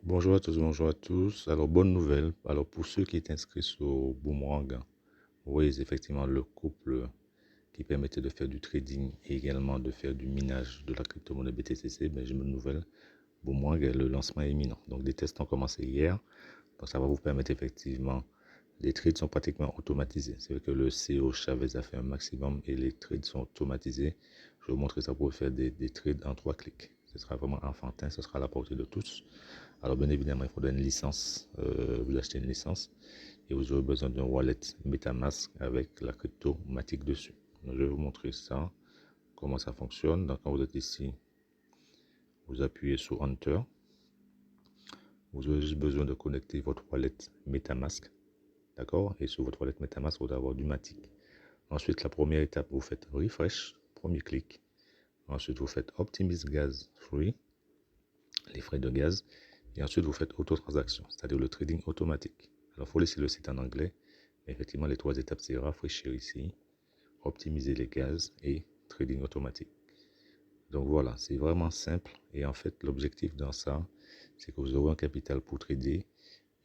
Bonjour à tous, bonjour à tous. Alors, bonne nouvelle. Alors, pour ceux qui étaient inscrits sur Boomerang, oui, effectivement, le couple qui permettait de faire du trading et également de faire du minage de la crypto-monnaie BTCC, ben, j'ai une bonne nouvelle. Boomerang, le lancement est imminent. Donc, des tests ont commencé hier. Donc, ça va vous permettre effectivement, les trades sont pratiquement automatisés. C'est vrai que le CEO Chavez a fait un maximum et les trades sont automatisés. Je vais vous montrer ça pour faire des trades en 3 clics. Ce sera vraiment enfantin, ce sera à la portée de tous. Alors bien évidemment, il faudra une licence, vous achetez une licence et vous aurez besoin d'un wallet MetaMask avec la crypto Matic dessus. Donc, je vais vous montrer ça, comment ça fonctionne. Donc quand vous êtes ici, vous appuyez sur Enter. Vous aurez juste besoin de connecter votre wallet MetaMask, d'accord? Et sur votre wallet MetaMask, vous allez avoir du Matic. Ensuite, la première étape, vous faites Refresh, premier clic. Ensuite, vous faites Optimize Gas Free, les frais de gaz. Et ensuite, vous faites auto-transaction, c'est-à-dire le trading automatique. Alors, il faut laisser le site en anglais. Mais effectivement, les 3 étapes, c'est rafraîchir ici, optimiser les gaz et trading automatique. Donc voilà, c'est vraiment simple. Et en fait, l'objectif dans ça, c'est que vous aurez un capital pour trader.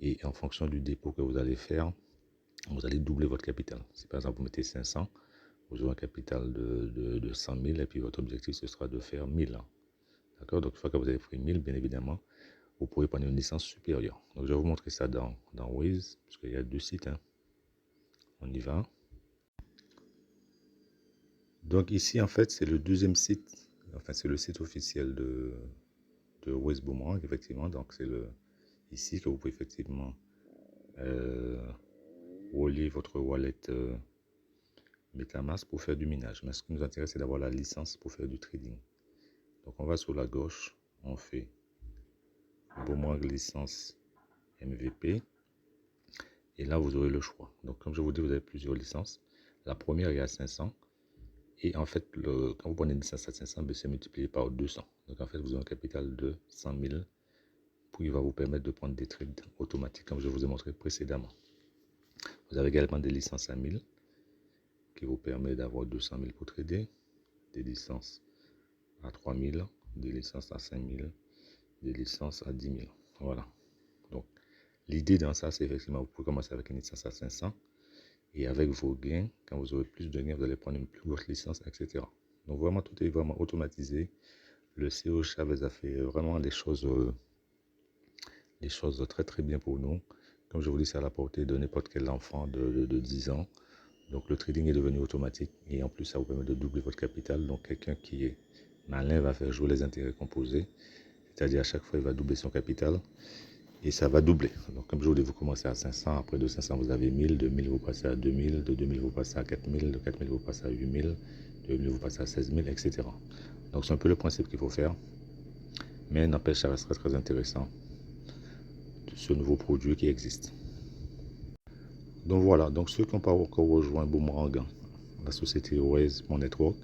Et en fonction du dépôt que vous allez faire, vous allez doubler votre capital. Si par exemple, vous mettez 500, vous aurez un capital de 100 000. Et puis, votre objectif, ce sera de faire 1000. D'accord? Donc, une fois que vous avez pris 1000, bien évidemment, vous pourrez prendre une licence supérieure. Donc, je vais vous montrer ça dans Waze, parce qu'il y a 2 sites. On y va. Donc, ici, en fait, c'est le deuxième site. Enfin, c'est le site officiel de Waze Boomerang, effectivement. Donc, c'est ici que vous pouvez effectivement relier votre wallet MetaMask pour faire du minage. Mais ce qui nous intéresse, c'est d'avoir la licence pour faire du trading. Donc, on va sur la gauche, on fait Boomerang licence MVP. Et là, vous aurez le choix. Donc, comme je vous dis, vous avez plusieurs licences. La première est à 500. Et en fait, quand vous prenez une licence à 500, c'est multiplié par 200. Donc, en fait, vous avez un capital de 100 000 qui va vous permettre de prendre des trades automatiques, comme je vous ai montré précédemment. Vous avez également des licences à 1000 qui vous permettent d'avoir 200 000 pour trader, des licences à 3000, des licences à 5000, des licences à 10 000. Voilà. Donc, l'idée dans ça, c'est effectivement, vous pouvez commencer avec une licence à 500 et avec vos gains, quand vous aurez plus de gains, vous allez prendre une plus grosse licence, etc. Donc, vraiment, tout est vraiment automatisé. Le CEO Chavez a fait vraiment les choses très très bien pour nous. Comme je vous dis, c'est à la portée de n'importe quel enfant de 10 ans. Donc le trading est devenu automatique et en plus ça vous permet de doubler votre capital. Donc quelqu'un qui est malin va faire jouer les intérêts composés, c'est-à-dire à chaque fois il va doubler son capital et ça va doubler. Donc comme je vous dis, vous commencez à 500, après de 500 vous avez 1000, de 1000 vous passez à 2000, de 2000 vous passez à 4000, de 4000 vous passez à 8000, de 8000 vous passez à 16 000, etc. Donc c'est un peu le principe qu'il faut faire, mais n'empêche ça reste très intéressant ce nouveau produit qui existe. Donc voilà, donc ceux qui n'ont pas encore rejoint Boomerang, la société Waze Network,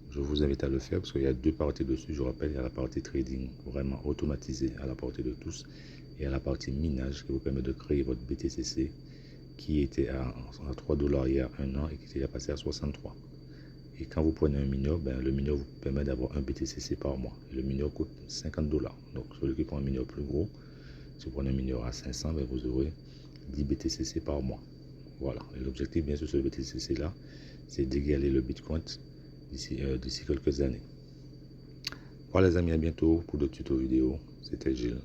je vous invite à le faire parce qu'il y a 2 parties dessus. Je rappelle, il y a la partie trading vraiment automatisée à la portée de tous et à la partie minage qui vous permet de créer votre BTCC qui était à 3 $ il y a 1 an et qui est passé à 63. Et quand vous prenez un mineur, le mineur vous permet d'avoir un BTCC par mois. Et le mineur coûte 50 $. Donc celui qui prend un mineur plus gros, si vous prenez un mineur à 500, vous aurez 10 BTCC par mois. Voilà. Et l'objectif, bien sûr, sur le BTCC là, c'est d'égaler le Bitcoin d'ici quelques années. Voilà les amis, à bientôt pour d'autres tutos vidéo. C'était Gilles.